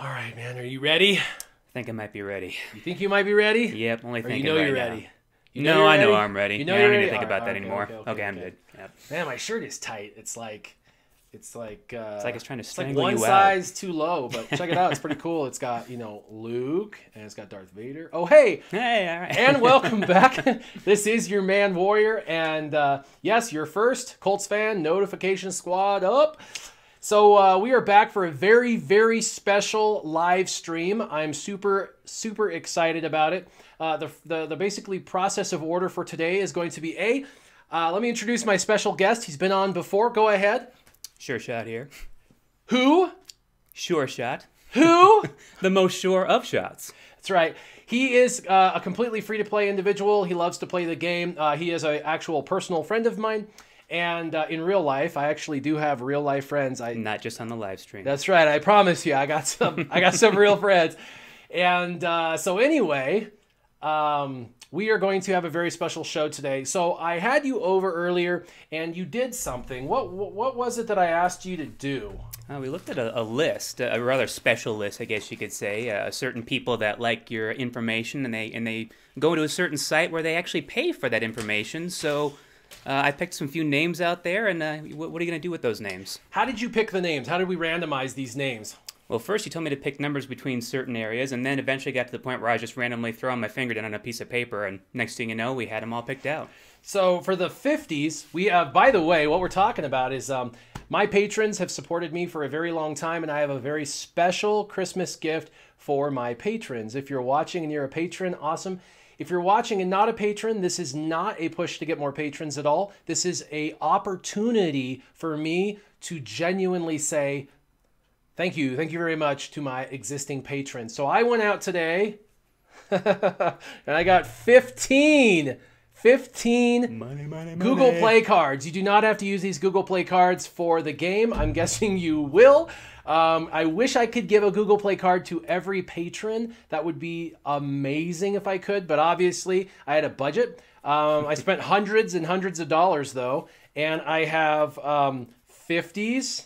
All right, man. Are you ready? I think I might be ready. You think you might be ready? Yep, only thinking you're right ready. now. You know I you're know ready? I'm ready. You know I you're don't need ready? to think about that Okay, anymore. okay, I'm good. Yep. Man, my shirt is tight. It's like It's like it's trying to it's like strangle one you size too low, but check it out. It's pretty cool. It's got, Luke, and it's got Darth Vader. Oh, hey. Hey, all right. And welcome back. This is your man Warrior, and yes, your first Colts fan notification squad up. So we are back for a very, very special live stream. I'm super excited about it. The basically process of order for today is going to be let me introduce my special guest. He's been on before. Go ahead. SureShot here. Who? SureShot. Who? The most sure of shots. That's right. He is a completely free-to-play individual. He loves to play the game. He is an actual personal friend of mine. And in real life, I actually do have real-life friends. Not just on the live stream. That's right. I promise you, I got some real friends. And so anyway, we are going to have a very special show today. So I had you over earlier, and you did something. What was it that I asked you to do? We looked at a list, a rather special list, I guess you could say. Certain people that like your information, and they go to a certain site where they actually pay for that information. So I picked some few names out there, and what are you going to do with those names? How did you pick the names? How did we randomize these names? Well, first you told me to pick numbers between certain areas, and then eventually got to the point where I was just randomly throwing my finger down on a piece of paper, and next thing you know, we had them all picked out. So for the 50s, we have, by the way, what we're talking about is my patrons have supported me for a very long time, and I have a very special Christmas gift for my patrons. If you're watching and you're a patron, awesome. If you're watching and not a patron, this is not a push to get more patrons at all. This is an opportunity for me to genuinely say, thank you very much to my existing patrons. So I went out today and I got 15 Google Play cards. You do not have to use these Google Play cards for the game. I'm guessing you will. I wish I could give a Google Play card to every patron. That would be amazing if I could, but obviously I had a budget. I spent hundreds and hundreds of dollars though, and I have 50s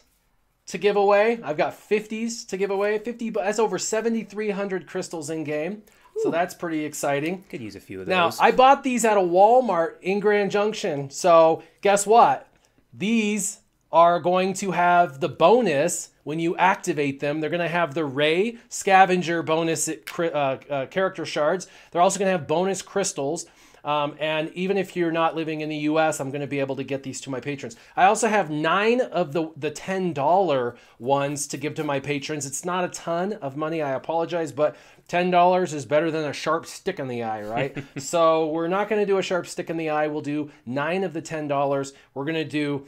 to give away. I've got 50s to give away. That's over 7,300 crystals in game. So that's pretty exciting. Could use a few of those. Now, I bought these at a Walmart in Grand Junction. So guess what? These are going to have the bonus when you activate them. They're going to have the Ray Scavenger bonus character shards. They're also going to have bonus crystals. And even if you're not living in the US, I'm going to be able to get these to my patrons. I also have 9 of the $10 ones to give to my patrons. It's not a ton of money, I apologize, but $10 is better than a sharp stick in the eye, right? So we're not going to do a sharp stick in the eye. We'll do 9 of the $10. We're going to do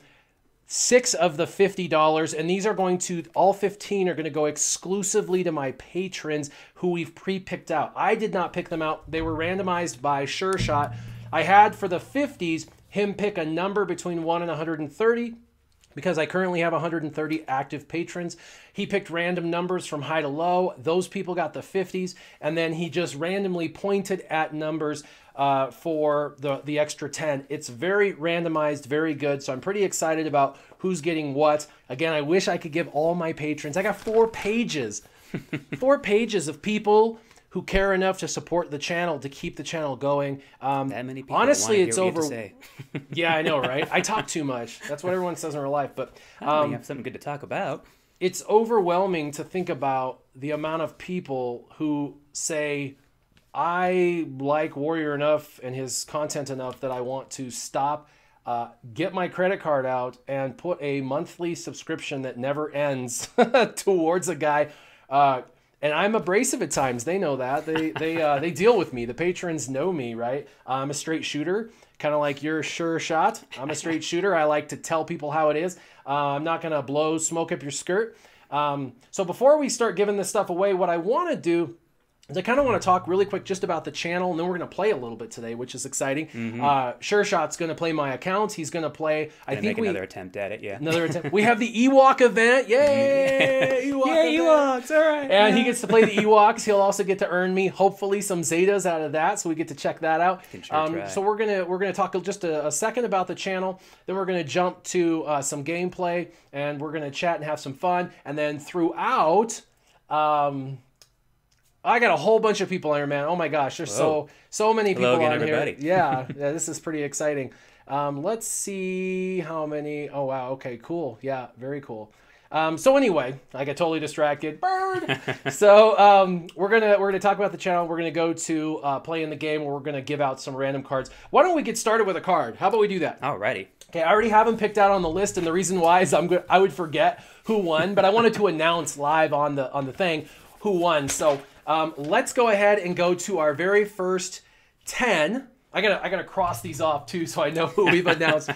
6 of the $50, and these are going to, all 15 are going to go exclusively to my patrons who we've pre-picked out. I did not pick them out. They were randomized by SureShot. I had, for the 50s, him pick a number between 1 and 130, because I currently have 130 active patrons. He picked random numbers from high to low. Those people got the 50s, and then he just randomly pointed at numbers for the extra 10. It's very randomized, very good. So I'm pretty excited about who's getting what. Again, I wish I could give all my patrons. I got 4 pages, 4 pages of people who care enough to support the channel, to keep the channel going. That many people. Honestly, it's over. Say. Yeah, I know, right? I talk too much. That's what everyone says in real life. But you have something good to talk about. It's overwhelming to think about the amount of people who say, I like Warrior enough and his content enough that I want to stop, get my credit card out, and put a monthly subscription that never ends towards a guy. And I'm abrasive at times. They know that. They deal with me. The patrons know me, right? I'm a straight shooter, kind of like your SureShot. I'm a straight shooter. I like to tell people how it is. I'm not going to blow smoke up your skirt. So before we start giving this stuff away, what I want to do is I kind of want to talk really quick just about the channel, and then we're going to play a little bit today, which is exciting. SureShot's going to play my account. He's going to play. I think another attempt at it. Yeah. Another attempt. We have the Ewok event. Yay! Ewok Yay, Ewoks! All right. And he gets to play the Ewoks. He'll also get to earn me hopefully some Zetas out of that, so we get to check that out. So we're gonna talk just a second about the channel. Then we're gonna jump to some gameplay, and we're gonna chat and have some fun. And then throughout I got a whole bunch of people on here, man. Oh my gosh, there's so many people Hello again, on everybody. here. Yeah, this is pretty exciting. Let's see how many. Oh wow, okay, cool. Yeah, very cool. So anyway, I got totally distracted. Bird. So we're gonna talk about the channel. We're gonna go to play in the game, where we're gonna give out some random cards. Why don't we get started with a card? How about we do that? Alrighty. Okay, I already have them picked out on the list, and the reason why is I would forget who won, but I wanted to announce live on the thing who won. So let's go ahead and go to our very first 10. I gotta cross these off too, so I know who we've announced.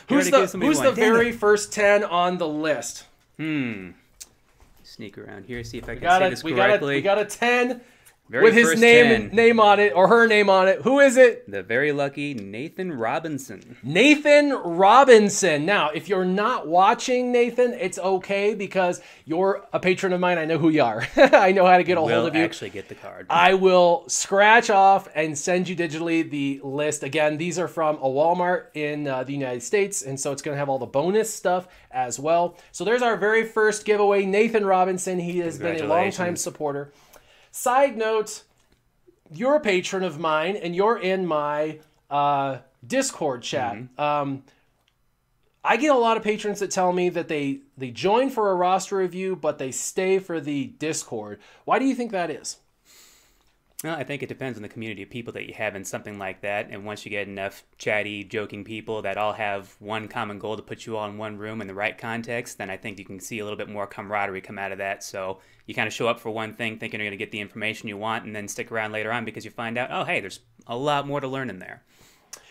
Who's the very first 10 on the list? Sneak around here, see if I can say this correctly. We got a 10 with his name on it, or her name on it. Who is it? The very lucky Nathan Robinson. Nathan Robinson. Now, if you're not watching, Nathan, it's okay, because you're a patron of mine. I know who you are. I know how to get a hold of you. We'll actually get the card. I will scratch off and send you digitally the list. Again, these are from a Walmart in the United States, and so it's going to have all the bonus stuff as well. So there's our very first giveaway, Nathan Robinson. He has been a longtime supporter. Side note, you're a patron of mine, and you're in my Discord chat. I get a lot of patrons that tell me that they join for a roster review, but they stay for the Discord. Why do you think that is? Well, I think it depends on the community of people that you have in something like that. And once you get enough chatty, joking people that all have one common goal to put you all in one room in the right context, then I think you can see a little bit more camaraderie come out of that. So you kind of show up for one thing thinking you're going to get the information you want, and then stick around later on because you find out, oh, hey, there's a lot more to learn in there.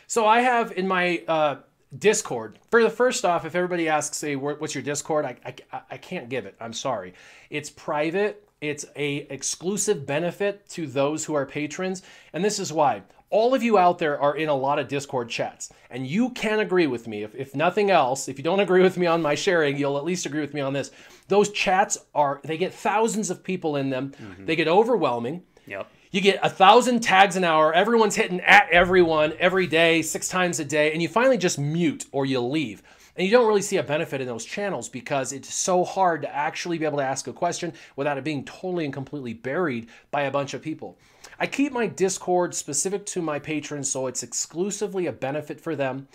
So I have in my Discord, for the first off, if everybody asks, hey, what's your Discord? I can't give it. I'm sorry. It's private. It's a exclusive benefit to those who are patrons. And this is why. All of you out there are in a lot of Discord chats, and you can agree with me. If nothing else, if you don't agree with me on my sharing, you'll at least agree with me on this. Those chats they get thousands of people in them. They get overwhelming. Yep. You get 1,000 tags an hour. Everyone's hitting at everyone every day, 6 times a day, and you finally just mute or you leave. And you don't really see a benefit in those channels, because it's so hard to actually be able to ask a question without it being totally and completely buried by a bunch of people. I keep my Discord specific to my patrons, so it's exclusively a benefit for them.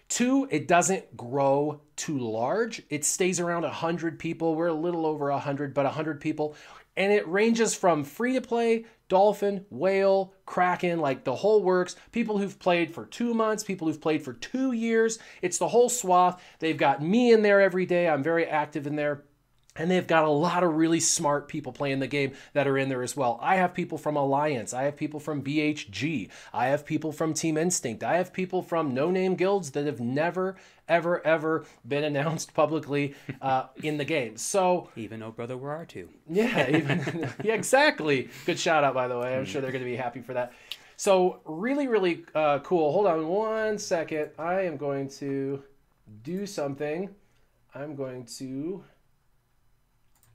2, it doesn't grow too large. It stays around 100 people. We're a little over 100, but 100 people. And it ranges from free-to-play, Dolphin, Whale, Kraken, like the whole works. People who've played for 2 months, people who've played for 2 years. It's the whole swath. They've got me in there every day. I'm very active in there. And they've got a lot of really smart people playing the game that are in there as well. I have people from Alliance. I have people from BHG. I have people from Team Instinct. I have people from no-name guilds that have never, ever, ever been announced publicly in the game. So even Oh Brother, Where Are To? Yeah, yeah, exactly. Good shout out, by the way. I'm sure they're going to be happy for that. So really, really cool. Hold on one second. I am going to do something. I'm going to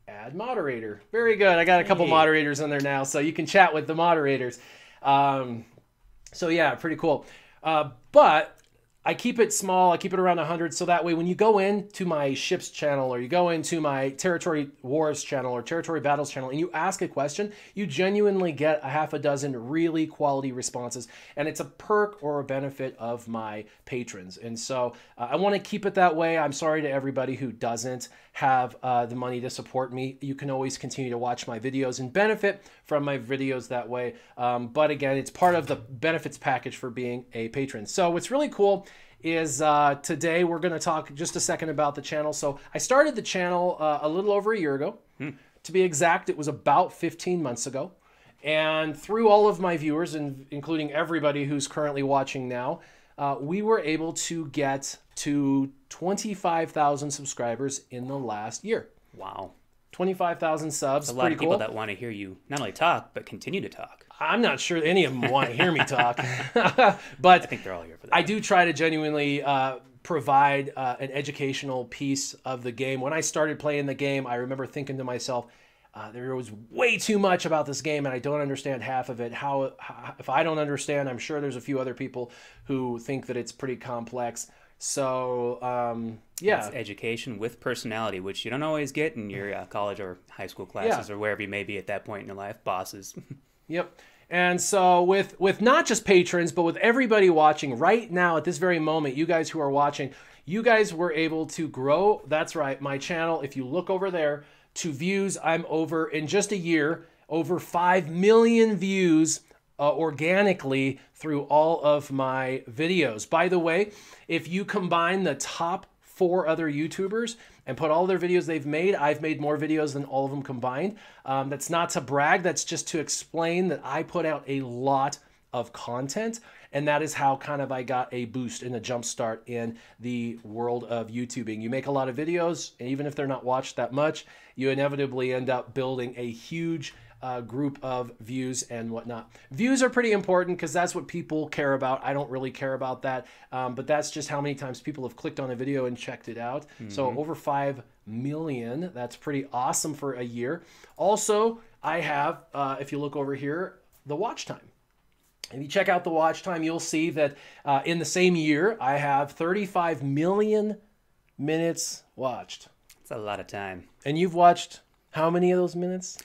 add moderator. Very good. I got a couple moderators in there now, so you can chat with the moderators. So yeah, pretty cool. But I keep it small. I keep it around 100, so that way when you go into my ships channel, or you go into my territory wars channel or territory battles channel, and you ask a question, you genuinely get a half a dozen really quality responses, and it's a perk or a benefit of my patrons. And so I want to keep it that way. I'm sorry to everybody who doesn't have the money to support me. You can always continue to watch my videos and benefit from my videos that way. But again, it's part of the benefits package for being a patron. So what's really cool is today we're going to talk just a second about the channel. So I started the channel a little over a year ago. To be exact, it was about 15 months ago. And through all of my viewers, and including everybody who's currently watching now, we were able to get to 25,000 subscribers in the last year. Wow. 25,000 subs. That's a lot of people that want to hear you not only talk, but continue to talk. I'm not sure any of them want to hear me talk. But I think they're all here for that. I do try to genuinely provide an educational piece of the game. When I started playing the game, I remember thinking to myself, there was way too much about this game, and I don't understand half of it. If I don't understand, I'm sure there's a few other people who think that it's pretty complex. So, yeah. It's education with personality, which you don't always get in your college or high school classes or wherever you may be at that point in your life. Bosses. Yep. And so with not just patrons, but with everybody watching right now at this very moment, you guys who are watching, you guys were able to grow, that's right, my channel, if you look over there, to views, I'm over, in just a year, over 5 million views organically through all of my videos. By the way, if you combine the top 4 other YouTubers and put all their videos they've made, I've made more videos than all of them combined. That's not to brag, that's just to explain that I put out a lot of content, and that is how kind of I got a boost and a jump start in the world of YouTubing. You make a lot of videos, and even if they're not watched that much, you inevitably end up building a huge group of views and whatnot. Views are pretty important because that's what people care about. I don't really care about that, but that's just how many times people have clicked on a video and checked it out. So over 5 million, that's pretty awesome for a year. Also, I have, if you look over here, the watch time. If you check out the watch time, you'll see that in the same year, I have 35 million minutes watched. It's a lot of time. And you've watched how many of those minutes?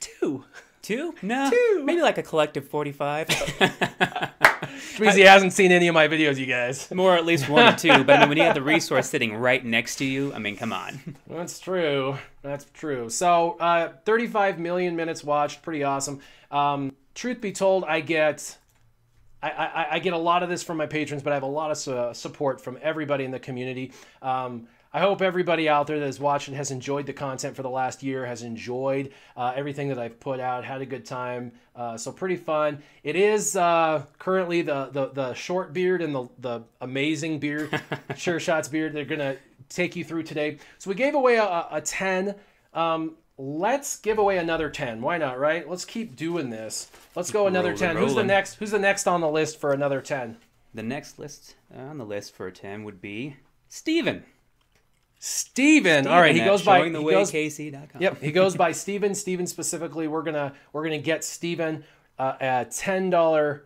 2. 2? No. 2. Maybe like a collective 45. Which means he hasn't seen any of my videos, you guys. More at least 1 or 2. But I mean, when you have the resource sitting right next to you, I mean, come on. That's true. That's true. So 35 million minutes watched. Pretty awesome. Truth be told, I get a lot of this from my patrons, but I have a lot of support from everybody in the community. I hope everybody out there that is watching has enjoyed the content for the last year, has enjoyed everything that I've put out, had a good time. So pretty fun. It is currently the short beard and the amazing beard, SureShot's beard, they're going to take you through today. So we gave away a 10. Let's give away another 10. Why not, right? Let's keep doing this. Let's go another 10. Who's the next on the list for another 10? The next list on the list for a 10 would be Steven. Steven. All right, he goes by showingthewayKC.com. Yep, he goes by Steven. Steven specifically, we're gonna get Steven a $10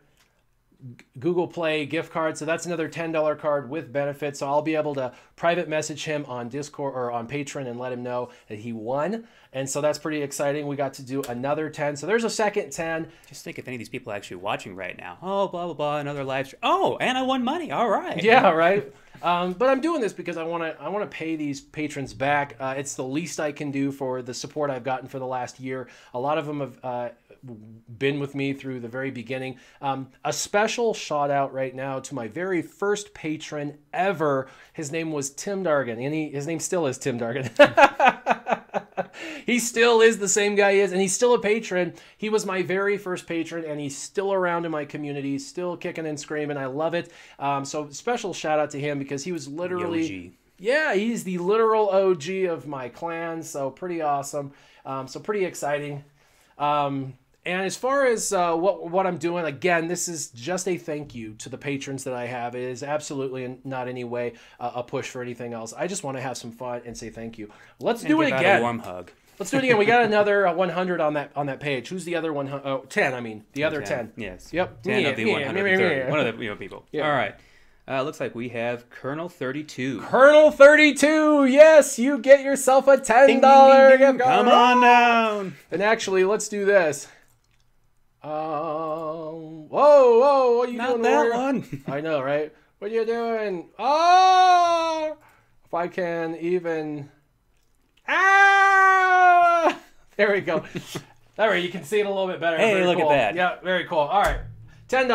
Google Play gift card. So that's another $10 card with benefits. So I'll be able to private message him on Discord or on Patreon and let him know that he won. And so that's pretty exciting. We got to do another 10. So there's a second 10. Just think if any of these people are actually watching right now. Oh, blah, blah, blah, another live stream. Oh, and I won money. All right. Yeah, right. But I'm doing this because I want to pay these patrons back. It's the least I can do for the support I've gotten for the last year. A lot of them have been with me through the very beginning. A special shout out right now to my very first patron ever. His name was Tim Dargan, and his name still is Tim Dargan. He still is the same guy he is, and he's still a patron. He was my very first patron, and he's still around in my community, still kicking and screaming. I love it. So special shout out to him because he was literally... Yeah, he's the literal OG of my clan, so pretty awesome. So pretty exciting. And as far as what I'm doing, again, this is just a thank you to the patrons that I have. It is absolutely not any way a push for anything else. I just want to have some fun and say thank you. Let's do it again. A warm hug. Let's do it again. We got another 100 on that page. Who's the other 100? Oh, 10, I mean. The other 10. Yes. Yep. 10 of the 130. One of the people. Yeah. All right. Looks like we have Colonel 32. Colonel 32, yes, you get yourself a $10 gift card. Come on down. And actually, let's do this. Whoa, what are you doing? Not that one. I know, right? What are you doing? Oh, if I can even. Ah, there we go. All right, you can see it a little bit better. Hey, very look cool. at that. Yeah, very cool. All right, $10.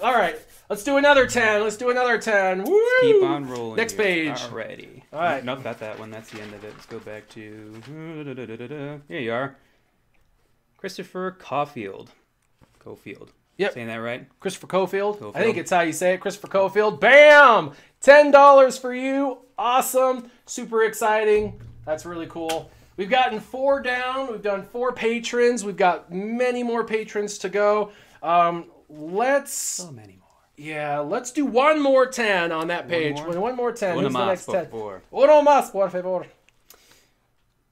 All right. Let's do another 10. Let's do another 10. Woo! Let's keep on rolling. Next here. page. Alrighty. All right. Nope, not that one. That's the end of it. Let's go back to... Here you are. Christopher Caulfield. Yep. Saying that right? Christopher Caulfield. I think it's how you say it. Christopher Caulfield. Bam! $10 for you. Awesome. Super exciting. That's really cool. We've gotten 4 down. We've done 4 patrons. We've got many more patrons to go. So many more. Yeah, let's do one more 10 on that page. One more 10. Uno Who's the más, next 10? por favor. Uno más, por favor.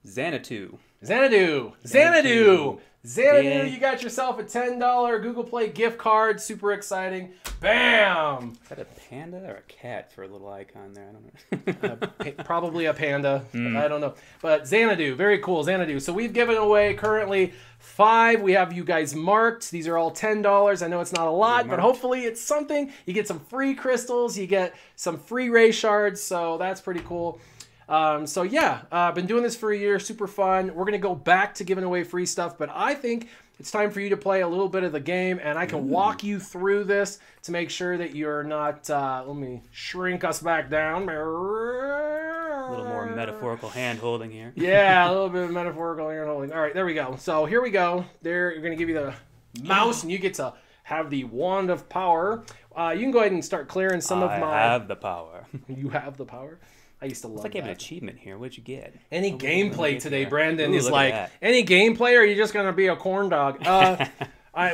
Xanatu. Xanadu. Xanadu. Xanadu, you got yourself a $10 Google Play gift card. Super exciting. Bam! Is that a panda or a cat for a little icon there? I don't know. Probably a panda. I don't know. But Xanadu, very cool. Xanadu. So we've given away currently 5. We have you guys marked. These are all $10. I know it's not a lot, but hopefully it's something. You get some free crystals. You get some free ray shards. So that's pretty cool. So yeah, I've been doing this for a year. Super fun. We're going to go back to giving away free stuff, but I think it's time for you to play a little bit of the game, and I can walk you through this to make sure that you're not, let me shrink us back down. A little more metaphorical hand holding here. Yeah, a little bit of metaphorical hand holding. All right, there we go. So here we go. There, you're going to give you the mouse, and you get to have the wand of power. You can go ahead and start clearing some of my... I have the power. You have the power? I used to love It's like that. you have an achievement here. What'd you get? Any gameplay today, here. Brandon, Ooh, is look like, at that. any gameplay, or are you just going to be a corn dog?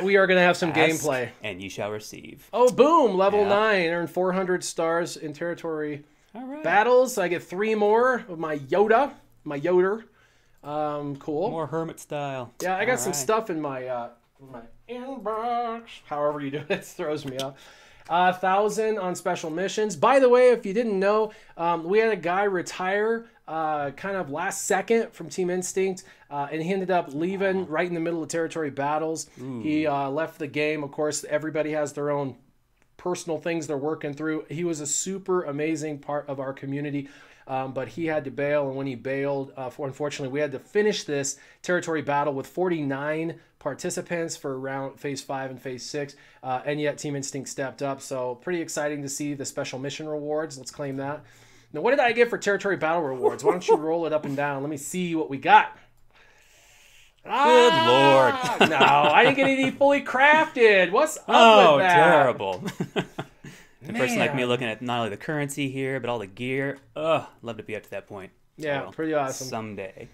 We are going to have some Ask, gameplay. and you shall receive. Oh, boom, level Yeah. 9. Earn 400 stars in territory All right. battles. I get 3 more of my Yoder. Cool. More hermit style. Yeah, I got All some right. stuff in my inbox. However you do it, it throws me off. 1,000 on special missions. By the way, if you didn't know, we had a guy retire kind of last second from Team Instinct, and he ended up leaving right in the middle of territory battles. He left the game. Of course, everybody has their own personal things they're working through. He was a super amazing part of our community. But he had to bail, and when he bailed, unfortunately, we had to finish this territory battle with 49 participants for phase 5 and phase 6, and yet Team Instinct stepped up. So pretty exciting to see the special mission rewards. Let's claim that. Now, what did I get for territory battle rewards? Why don't you roll it up and down? Let me see what we got. Good Lord. No, I didn't get any fully crafted. What's up with that? Terrible. A person like me Man. looking at not only the currency here, but all the gear. Ugh, love to be up to that point. Yeah, Well, pretty awesome. Someday.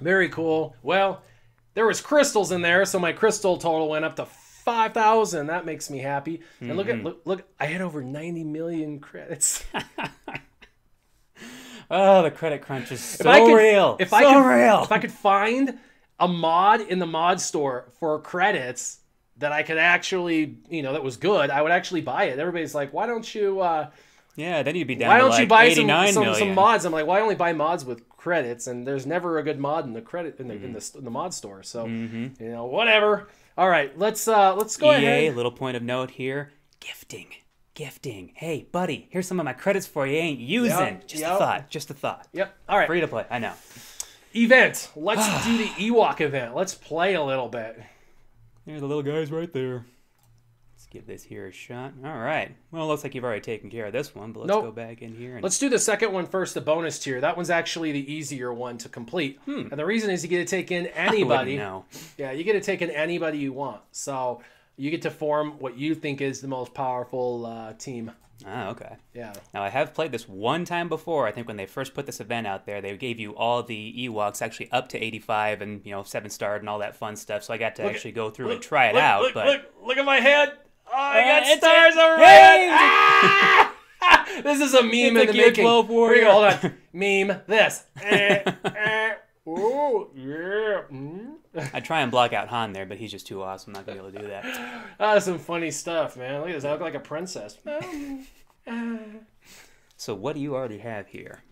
Very cool. Well, there was crystals in there, so my crystal total went up to 5,000. That makes me happy. And look, I had over 90 million credits. Oh, the credit crunch is so real. If real. I could find a mod in the mod store for credits that I could actually, that was good, I would actually buy it. Everybody's like, why don't you... yeah, then you'd be down why to don't like you buy 89 some million. mods? I'm like, why only buy mods with credits? And there's never a good mod in the credit in the mod store. So whatever. All right, let's go EA, ahead. little point of note here. Gifting. Hey, buddy, here's some of my credits for you ain't using. Just a thought. Yep. All right. Free to play, I know. Event. Let's do the Ewok event. Let's play a little bit. There's the little guys right there. Let's give this here a shot. All right. Well, it looks like you've already taken care of this one, but let's go back in here. And... Let's do the second one first, the bonus tier. That one's actually the easier one to complete. And the reason is you get to take in anybody. No. Yeah, you get to take in anybody you want. So you get to form what you think is the most powerful team. Ah, okay. Yeah. Now, I have played this one time before. I think when they first put this event out there, they gave you all the Ewoks actually up to 85 and, 7-starred and all that fun stuff. So I got to actually go through and try it out. Look at my head. Oh, I got it's stars a- over Hey! my head. This is a meme in It's the a Gear making. 12 Here we warrior. go. Hold on. Meme this. Oh, yeah. I try and block out Han there, but he's just too awesome. I'm not going to be able to do that. That's some funny stuff, man. Look at this. I look like a princess. So what do you already have here?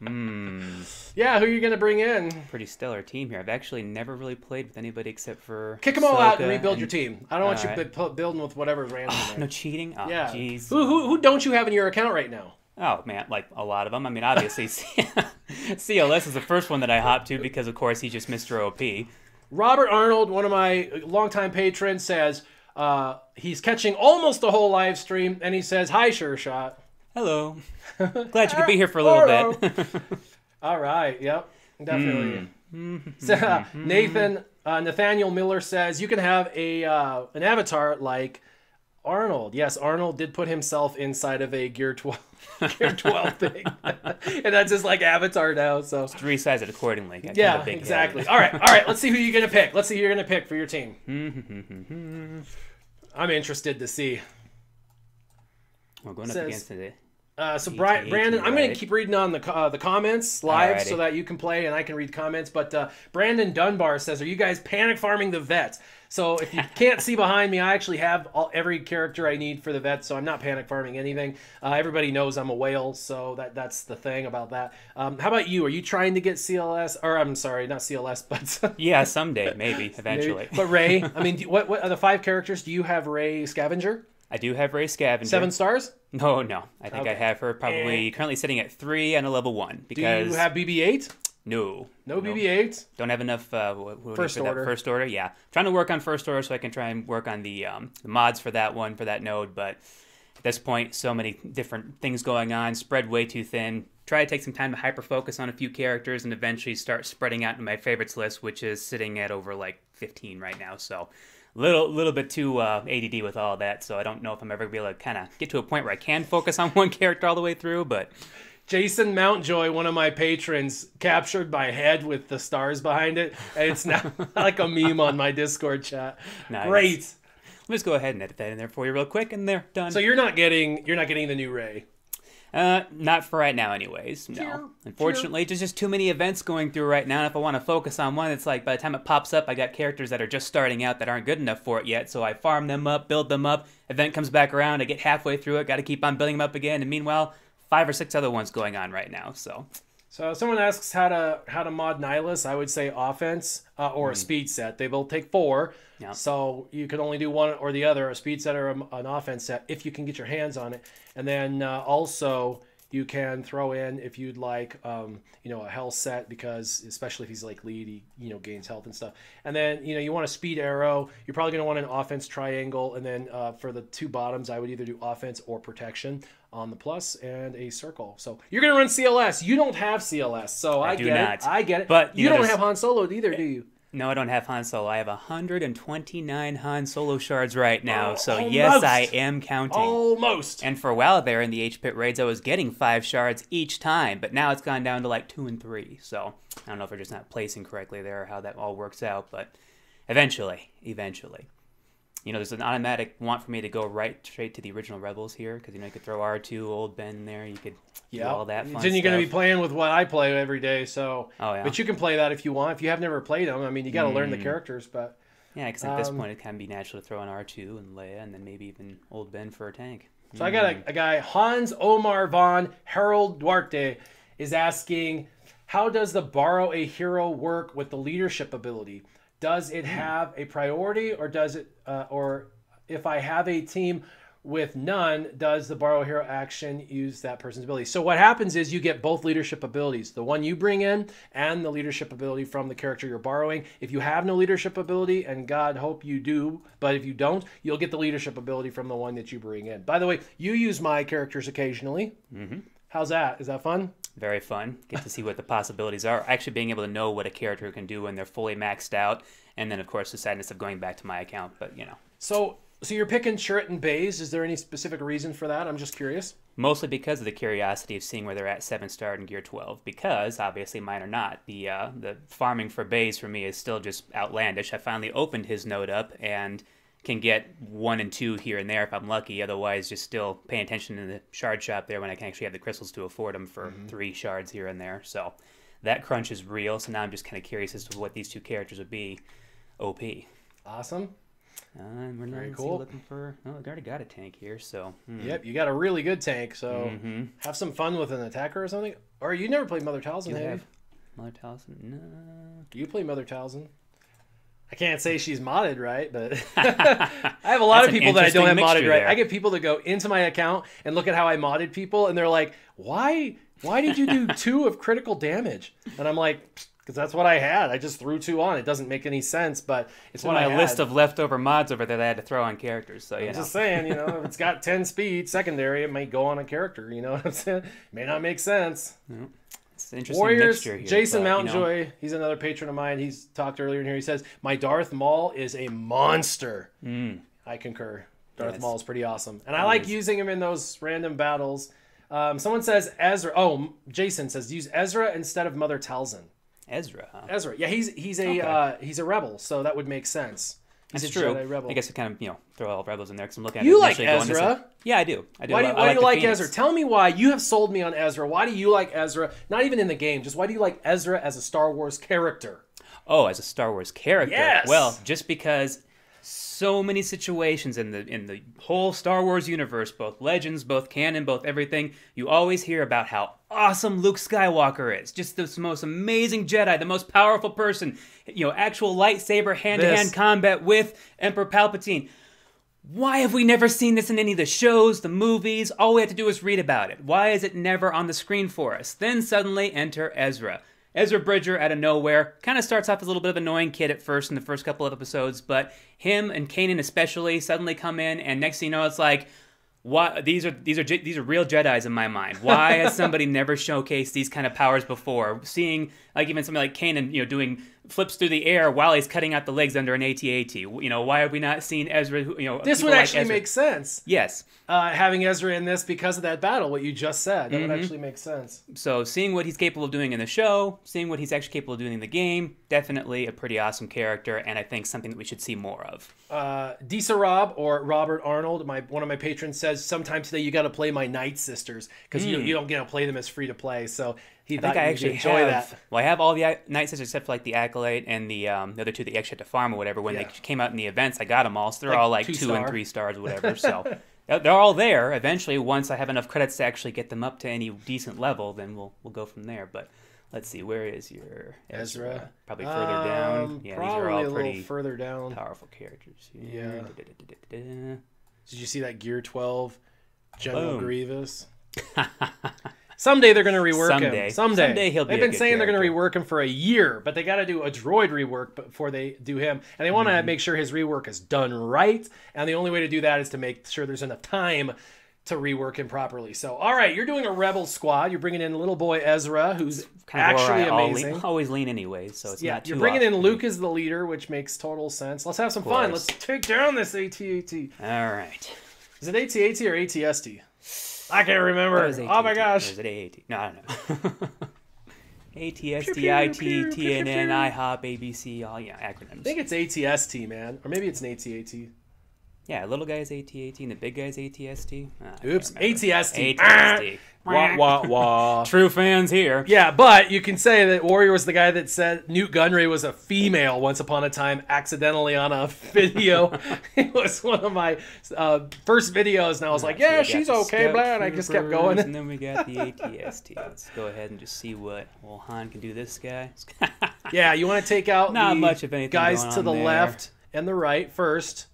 Yeah, who are you going to bring in? Pretty stellar team here. I've actually never really played with anybody except for Kick them all out and Ahsoka rebuild your team. I don't want you Alright. building with whatever's random. No there. cheating? Oh, Yeah. jeez. Who don't you have in your account right now? Oh, man, like a lot of them. I mean, obviously, CLS is the first one that I hopped to because, of course, he's just Mr. OP. Robert Arnold, one of my longtime patrons, says he's catching almost the whole live stream, and he says, "Hi, SureShot." Hello. Glad you could be here for a little bit. All right. Yep. Definitely. So, Nathaniel Miller says you can have an avatar like Arnold. Yes, Arnold did put himself inside of a Gear 12 thing, and that's his like avatar now. So Just resize it accordingly. Got kind of yeah, a big exactly. head. All right. Let's see who you're gonna pick. Let's see who you're gonna pick for your team. I'm interested to see. We're going up Says- against the So Brandon, I'm going to keep reading on the comments live Alrighty. so that you can play and I can read comments. But Brandon Dunbar says, "Are you guys panic farming the vets?" So if you can't see behind me, I actually have every character I need for the vets, so I'm not panic farming anything. Everybody knows I'm a whale, so that's the thing about that. How about you? Are you trying to get CLS? Or I'm sorry, not CLS, but Yeah, someday, maybe, eventually. maybe. But Ray, I mean, what are the 5 characters? Do you have Ray Scavenger? I do have Ray Scavenger. 7 stars? No. I think I Okay. have her probably currently sitting at 3 and a level 1. Because Do you have BB-8? No. No BB-8? Don't have enough First order. First order, yeah. Trying to work on first order so I can try and work on the mods for that one, for that node, but at this point, so many different things going on, spread way too thin. Try to take some time to hyper-focus on a few characters and eventually start spreading out into my favorites list, which is sitting at over like 15 right now, so little bit too ADD with all that, so I don't know if I'm ever going to be able to kind of get to a point where I can focus on one character all the way through, but... Jason Mountjoy, one of my patrons, captured my head with the stars behind it, and it's now like a meme on my Discord chat. Nice. Great. Let's go ahead and edit that in there for you real quick, and they're done. So you're not getting the new Ray. Not for right now, anyways. No, Sure, unfortunately, there's just too many events going through right now. And if I want to focus on one, it's like by the time it pops up, I got characters that are just starting out that aren't good enough for it yet. So I farm them up, build them up. Event comes back around, I get halfway through it, got to keep on building them up again. And meanwhile, 5 or 6 other ones going on right now. So someone asks how to mod Nihilus. I would say offense or a speed set. They both take 4. Yeah. So you can only do one or the other, a speed set or an offense set, if you can get your hands on it. And then also you can throw in, if you'd like, a health set, because especially if he's like lead, he gains health and stuff. And then you want a speed arrow. You're probably going to want an offense triangle. And then for the 2 bottoms, I would either do offense or protection on the plus, and a circle. So you're going to run CLS. You don't have CLS, so I get it. But you don't have Han Solo either, do you? No, I don't have Han Solo. I have 129 Han Solo shards right now, so almost. yes, I am counting. Almost. And for a while there in the H-Pit raids, I was getting 5 shards each time, but now it's gone down to like 2 and 3. So I don't know if we're just not placing correctly there or how that all works out, but eventually. There's an automatic want for me to go straight to the original Rebels here, because you could throw R2, Old Ben in there, you could do all that fun Then you're stuff. going to be playing with what I play every day, so. Oh, yeah. But you can play that if you want. If you have never played them, I mean, you got to learn the characters, but. Yeah, because at this point it can be natural to throw in R2 and Leia, and then maybe even Old Ben for a tank. So I got a guy, Hans Omar von Harold Duarte, is asking, how does the borrow a hero work with the leadership ability? Does it have a priority, or does it, or if I have a team with none, does the borrow hero action use that person's ability? So what happens is you get both leadership abilities, the one you bring in and the leadership ability from the character you're borrowing. If you have no leadership ability, and God hope you do, but if you don't, you'll get the leadership ability from the one that you bring in. By the way, you use my characters occasionally. Mm-hmm. How's that? Is that fun? Very fun. Get to see what the possibilities are. Actually being able to know what a character can do when they're fully maxed out. And then, of course, the sadness of going back to my account. But, So you're picking Chirrut and Baze. Is there any specific reason for that? I'm just curious. Mostly because of the curiosity of seeing where they're at 7-star and Gear 12. Because, obviously, mine are not. The farming for Baze for me is still just outlandish. I finally opened his node up and can get 1 and 2 here and there if I'm lucky. Otherwise, just still paying attention in the shard shop there when I can actually have the crystals to afford them for 3 shards here and there. So that crunch is real. So now I'm just kind of curious as to what these 2 characters would be. OP. Awesome. We're not Very cool. looking for... Oh, I already got a tank here, so... Yep, you got a really good tank, so have some fun with an attacker or something. Or you never played Mother Talzin, have you? Mother Talzin? No. Do you play Mother Talzin? I can't say she's modded right, but I have a lot of people that I don't have modded right. I get people that go into my account and look at how I modded people, and they're like, why did you do 2 of critical damage? And I'm like, because that's what I had. I just threw 2 on. It doesn't make any sense, but it's what I had. My list of leftover mods over there that I had to throw on characters. So I'm just saying, if it's got 10 speed secondary, it might go on a character. You know what I'm saying? It may not make sense. Yeah. It's an interesting Warriors, mixture here, Jason but, Mountjoy, he's another patron of mine. He's talked earlier in here. He says, my Darth Maul is a monster. I concur. Darth Maul is pretty awesome. And I like using him in those random battles. Someone says Ezra. Oh, Jason says use Ezra instead of Mother Talzin. Ezra, huh? Ezra. Yeah, he's a rebel, so that would make sense. He's That's a true. Jedi rebel. I guess I kind of, throw all rebels in there because I'm looking at You it like initially going, Ezra. yeah, I do. I do. Why do I you like Phoenix. Ezra? Tell me why. You have sold me on Ezra. Why do you like Ezra? Not even in the game. Just why do you like Ezra as a Star Wars character? Oh, as a Star Wars character? Yes. Well, just because so many situations in the whole Star Wars universe, both legends, both canon, both everything, you always hear about how awesome Luke Skywalker is. Just the most amazing Jedi, the most powerful person, actual lightsaber hand-to-hand combat with Emperor Palpatine. Why have we never seen this in any of the shows, the movies? All we have to do is read about it. Why is it never on the screen for us? Then suddenly enter Ezra. Ezra Bridger out of nowhere kind of starts off as a little bit of an annoying kid at first in the first couple of episodes, but him and Kanan especially suddenly come in, and next thing you know, it's like, what? These are real Jedis in my mind. Why has somebody never showcased these kind of powers before? Seeing like even something like Kanan, doing flips through the air while he's cutting out the legs under an AT-AT. Why have we not seen Ezra? This would actually make sense. Yes. Having Ezra in this because of that battle, what you just said, that would actually make sense. So seeing what he's capable of doing in the show, seeing what he's actually capable of doing in the game, definitely a pretty awesome character, and I think something that we should see more of. Disa Rob, or Robert Arnold, one of my patrons, says, sometime today you got to play my Night Sisters, because you don't get to play them as free to play, so he thought you would enjoy that. Well, I have all the Night Sisters except for like the Acolyte and the other two that you actually had to farm or whatever. When they came out in the events, I got them all, so they're all like 2 and 3 stars or whatever, so... They're all there. Eventually, once I have enough credits to actually get them up to any decent level, then we'll go from there. But let's see, where is your Ezra? Probably further down. Yeah, these are all pretty further down. Powerful characters. Yeah. Did you see that Gear 12 General Grievous? Someday they're going to rework him. Someday he'll be. They've been saying they're going to rework him for a year, but they got to do a droid rework before they do him, and they want to make sure his rework is done right. And the only way to do that is to make sure there's enough time to rework him properly. So, all right, you're doing a rebel squad. You're bringing in little boy Ezra, who's actually amazing. Always lean anyways, so it's not too. You're bringing in Luke as the leader, which makes total sense. Let's have some fun. Let's take down this AT-AT. All right. Is it AT-AT or AT-ST? I can't remember. Oh my gosh. Or is it AAT? No, I don't know. ATSTIT, TNN, IHOP, ABC, all acronyms. I think it's ATST, man. Or maybe it's an AT-AT. Yeah, little guy's AT-AT and the big guy's ATST. Oops, ATST. ATST. Wah, wah, wah. True fans here. Yeah, but you can say that Warrior was the guy that said Newt Gunray was a female once upon a time, accidentally on a video. It was one of my first videos, and I was like, yeah, she's okay, blah, and I just kept going. And then we got the ATST. Let's go ahead and just see what old Han can do this guy. Yeah, you want to take out not much of anything guys to the left and the right first.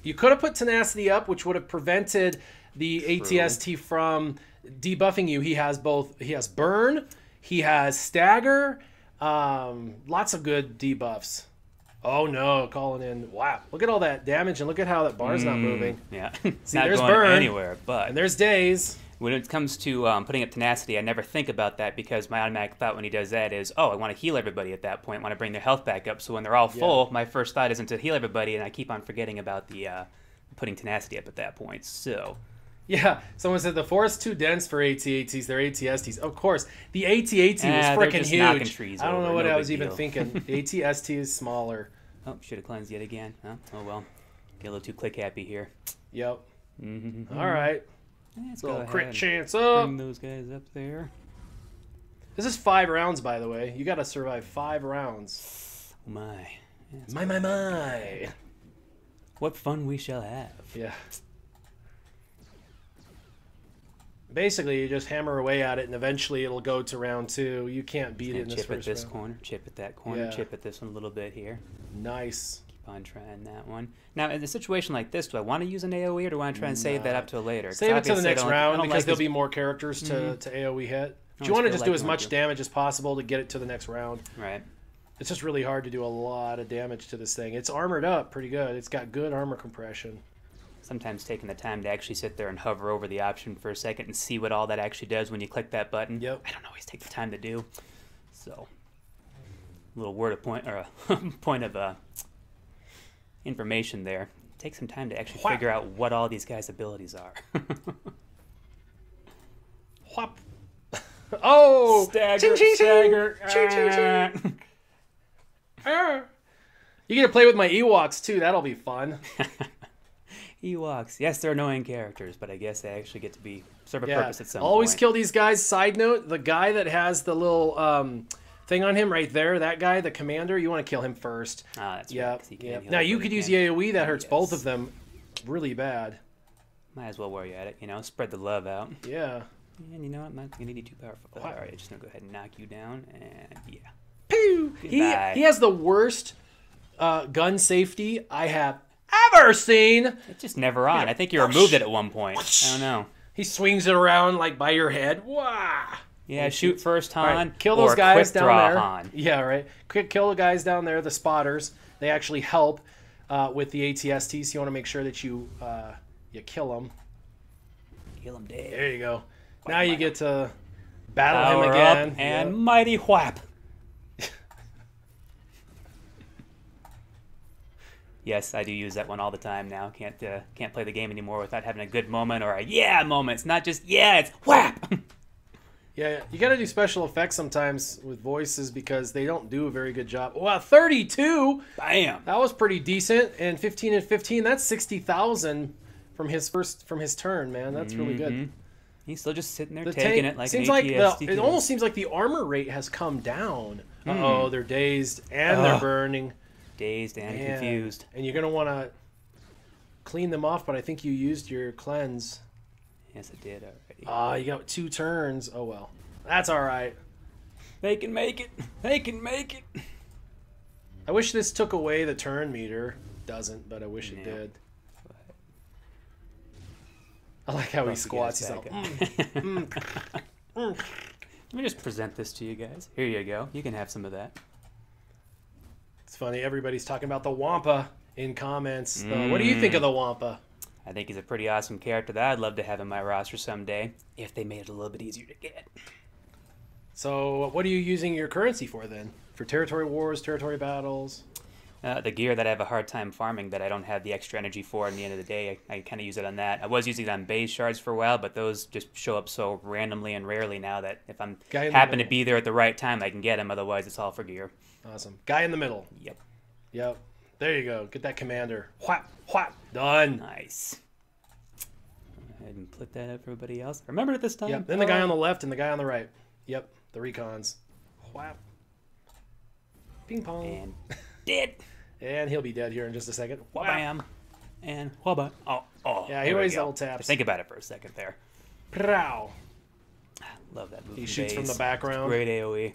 You could have put tenacity up, which would have prevented the ATST from debuffing you. He has both. He has burn. He has stagger. Lots of good debuffs. Oh no, calling in. Wow, look at all that damage and look at how that bar's not moving. Yeah, see, not there's going burn anywhere. But and there's days. When it comes to putting up tenacity, I never think about that because my automatic thought when he does that is, oh, I want to heal everybody at that point. I want to bring their health back up. So when they're all full, my first thought isn't to heal everybody, and I keep on forgetting about the putting tenacity up at that point. So. Yeah, someone said the forest too dense for AT-ATs. They're AT-STs. Of course, the AT-AT was freaking huge. I don't know what I was even thinking. AT-ST is smaller. Oh, should have cleansed yet again. Oh well, get a little too click happy here. Yep. All right. Let's little go crit chance up. Bring those guys up there. This is 5 rounds, by the way. You got to survive 5 rounds. Oh my. My. What fun we shall have. Yeah. Basically, you just hammer away at it, and eventually it'll go to round 2. You can't beat it in this first round. Chip at this corner, chip at that corner, chip at this one a little bit here. Nice. Keep on trying that one. Now, in a situation like this, do I want to use an AoE, or do I want to try and save that up to later? Save it to the next round, because there'll be more characters to AoE hit. But you want to just do as much damage as possible to get it to the next round. Right. It's just really hard to do a lot of damage to this thing. It's armored up pretty good. It's got good armor compression. Sometimes taking the time to actually sit there and hover over the option for a second and see what all that actually does when you click that button. Yep. I don't always take the time to do. So, a little word of point, or a point of information there. Take some time to actually figure out what all these guys' abilities are. Whop. Oh! Stagger, ching, ching, stagger. Ching, ching, ching. You get to play with my Ewoks too. That'll be fun. Ewoks. Yes, they're annoying characters, but I guess they actually get to serve a purpose at some Always point. kill these guys. Side note, the guy that has the little thing on him right there, that guy, the commander, you want to kill him first. Ah, that's right. 'Cause he can't heal Now, you everybody could use can. the AoE that hurts both of them really bad. Might as well worry at it, you know, spread the love out. Yeah. And you know what, I'm not gonna be too powerful. All right, just gonna go ahead and knock you down, and yeah. Pew! Goodbye. He has the worst gun safety I have ever seen. It's just never on. I think you removed it at one point. I don't know. He swings it around like by your head. Wow. Yeah, shoot first, Han. Right, kill those or guys quick down draw, there. Han. Yeah, right. Quick kill the guys down there, the spotters. They actually help with the ATST, so you want to make sure that you kill them. Kill him dead. There you go. Now you get to battle Power him again. up and mighty whap. Yes, I do use that one all the time now. Can't play the game anymore without having a good moment or a yeah moment. It's not just yeah, it's whap. Yeah, you got to do special effects sometimes with voices because they don't do a very good job. Wow, 32. Bam. That was pretty decent. And 15 and 15. That's 60,000 from his turn, man. That's really good. He's still just sitting there The taking tank it like seems an like ATST. it almost seems like the armor rate has come down. Uh-oh, they're dazed and they're burning. Dazed and Man. confused. And you're going to want to clean them off, but I think you used your cleanse. Yes, I did already. You got 2 turns. Oh, well. That's all right. They can make it. They can make it. I wish this took away the turn meter. Doesn't, but I wish it Yeah. did. I like how he squats. He's back like, Let me just present this to you guys. Here you go. You can have some of that. It's funny. Everybody's talking about the Wampa in comments. What do you think of the Wampa? I think he's a pretty awesome character that I'd love to have in my roster someday, if they made it a little bit easier to get. So what are you using your currency for then? For territory wars, territory battles? The gear that I have a hard time farming that I don't have the extra energy for in the end of the day, I kind of use it on that. I was using it on base shards for a while, but those just show up so randomly and rarely now that if I'm happen to be there at the right time, I can get them. Otherwise, it's all for gear. Awesome. Guy in the middle. Yep. Yep. There you go. Get that commander. Whap, whap. Done. Nice. Go ahead and put that up for everybody else. Remember it this time. Yep. Then the guy on the left and the guy on the right. Yep. The recons. Whap. Ping pong. And dead. And he'll be dead here in just a second. Whap. Bam. And whabba. Oh. Yeah, he always double taps. Think about it for a second there. Prow. Love that movie. He shoots from the background. Great AoE.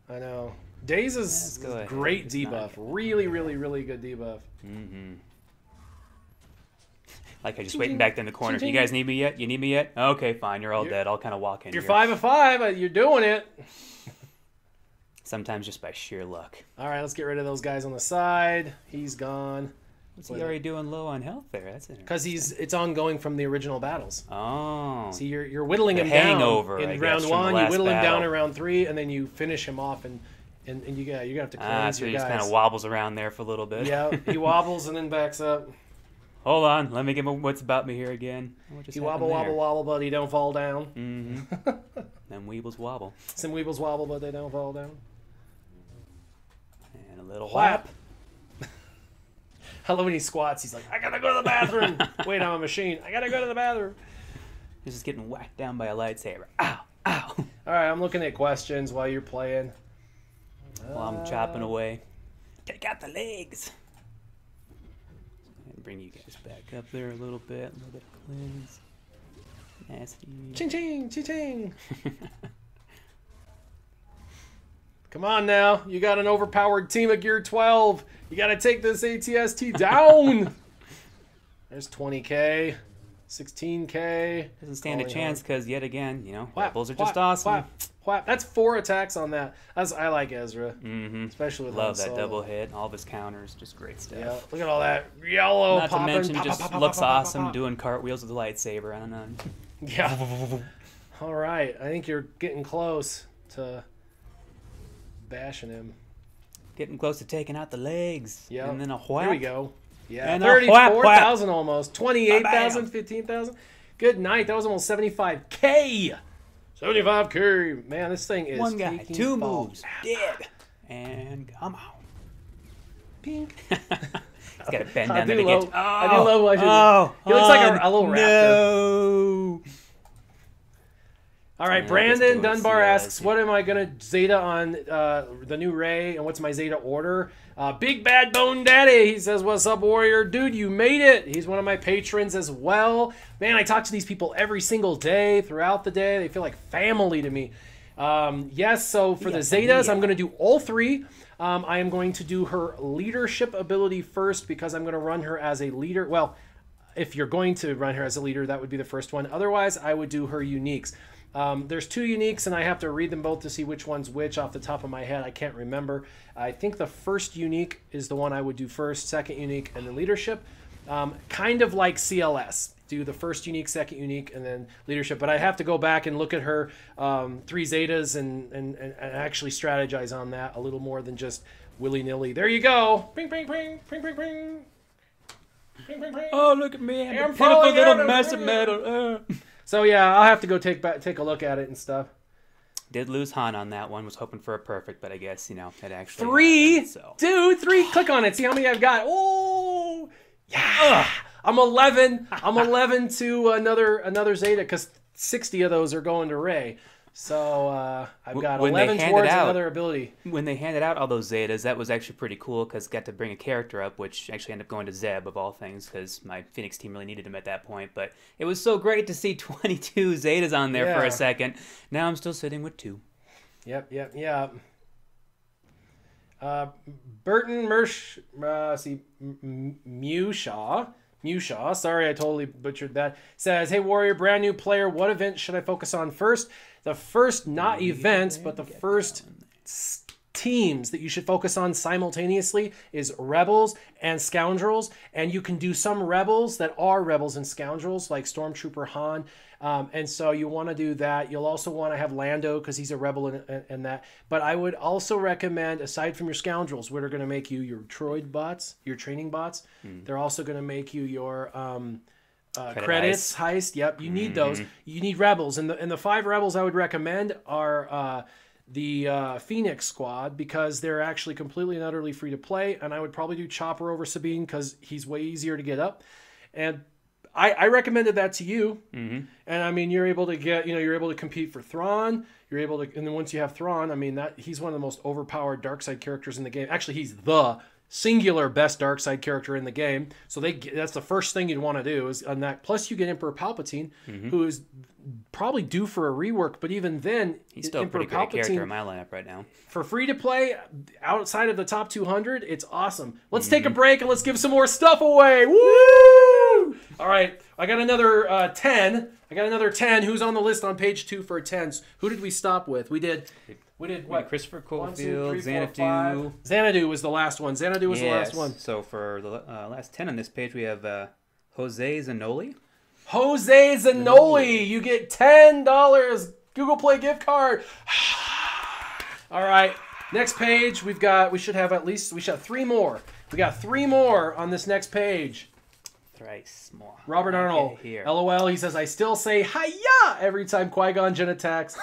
I know. Daze is great debuff. Really, really, really good debuff. Like I just waiting back there in the corner. You guys need me yet? You need me yet? Okay, fine. You're all dead. I'll kind of walk in. You're here. 5 of 5. You're doing it. Sometimes just by sheer luck. All right, let's get rid of those guys on the side. He's gone. What's he already doing low on health there? That's interesting. Because it's ongoing from the original battles. Oh. See, you're whittling him hangover, down I in guess, round from the 1. You last whittle him down battle. in round 3, and then you finish him off, and you're gonna have to cleanse So your he just guys. kind of wobbles around there for a little bit. Yeah, he wobbles and then backs up. Hold on, let me get my what's about me here again. He wobble, but he don't fall down. Them weebles wobble. Some weebles wobble, but they don't fall down. And a little Whap. I love when he squats. He's like, I gotta go to the bathroom. Wait, I'm a machine. I gotta go to the bathroom. He's just getting whacked down by a lightsaber. Ow, ow. All right, I'm looking at questions while you're playing. While I'm chopping away. Take out the legs. And bring you guys back up there a little bit of cleanse. Nasty. Ching ching, ching ching. Come on now. You got an overpowered team of Gear 12. You got to take this ATST down. There's 20K, 16K. Doesn't stand a chance because, yet again, you know, Whap, rebels are whap, just awesome. Whap, whap. That's 4 attacks on that. I like Ezra. Especially with Love Han that Solo. double hit. All of his counters, just great stuff. Yeah, look at all that yellow Not popping. to mention, pop, just pop, pop, looks pop, pop, awesome pop. doing cartwheels with the lightsaber. I don't know. Yeah. All right. I think you're getting close to bashing him. Getting close to taking out the legs. Yeah. And then a whap. Here we go. Yeah. And a whap, 34,000 almost. 28,000, Ba-bam. 15,000. Good night. That was almost 75K. 75K. Man, this thing is One guy, taking 2 fall. moves, dead. And come on. pink. He's got to bend down there to get. I do love watching. He looks like a little raptor. No. All right, Yeah, Brandon Dunbar yeah, asks, what am I going to Zeta on the new Ray, and what's my Zeta order? Big Bad Bone Daddy, he says, what's up, Warrior? Dude, you made it. He's one of my patrons as well. Man, I talk to these people every single day, throughout the day. They feel like family to me. Yes, so for the Zetas, I'm going to do all three. I am going to do her leadership ability first because I'm going to run her as a leader. Well, if you're going to run her as a leader, that would be the first one. Otherwise, I would do her uniques. There's two uniques, and I have to read them both to see which one's which off the top of my head. I can't remember. I think the first unique is the one I would do first, second unique, and then leadership. Kind of like CLS. Do the first unique, second unique, and then leadership. But I have to go back and look at her three Zetas and actually strategize on that a little more than just willy-nilly. There you go. Ping, ping, ping, ping, ping, ping. Ping, ping, ping. Oh, look at me. I'm a I'm pitiful falling little out mess of of metal. So yeah, I'll have to go take a look at it and stuff. Did lose Han on that one. Was hoping for a perfect, but I guess, you know, it actually Three? happened, so. Dude, three. Click on it. See how many I've got. Oh, yeah. I'm 11. I'm 11 to another Zeta because 60 of those are going to Ray. So I've got 11 towards another ability. When they handed out all those Zetas, that was actually pretty cool because got to bring a character up, which actually ended up going to Zeb of all things because my Phoenix team really needed him at that point. But it was so great to see 22 Zetas on there for a second. Now I'm still sitting with 2. Yep. Burton Mersh, Mushaw, sorry I totally butchered that, says, hey Warrior, brand new player, what event should I focus on first? The first, not events, but the first teams that you should focus on simultaneously is Rebels and Scoundrels, and you can do some Rebels that are Rebels and Scoundrels, like Stormtrooper Han, and so you want to do that. You'll also want to have Lando because he's a Rebel in that, but I would also recommend, aside from your Scoundrels, what are going to make you your droid bots, your training bots, they're also going to make you your credits heist. Yep, you need those. You need Rebels, and the 5 Rebels I would recommend are the Phoenix Squad because they're actually completely and utterly free to play, and I would probably do Chopper over Sabine because he's way easier to get up, and I recommended that to you, and I mean you're able to get, you're able to compete for Thrawn, you're able to, and then once you have Thrawn, I mean that he's one of the most overpowered dark side characters in the game. Actually, he's the singular best dark side character in the game, so that's the first thing you'd want to do is on that. Plus you get Emperor Palpatine, who is probably due for a rework, but even then he's still Emperor a pretty great character in my lineup right now. For free to play outside of the top 200, it's awesome. Let's take a break and let's give some more stuff away. Woo! All right, I got another 10. I got another 10. Who's on the list on page 2 for 10s? Who did we stop with? We did what? Christopher Coldfield, 1, 2, 3, 4, Xanadu. 5. Xanadu was the last one. Xanadu was the last one. So for the last 10 on this page, we have Jose Zanoli. Jose Zanoli, you get $10 Google Play gift card. All right, next page we should have 3 more. We got 3 more on this next page. Thrice more. Robert Arnold, here. LOL, he says, I still say hi-ya every time Qui-Gon Jinn attacks.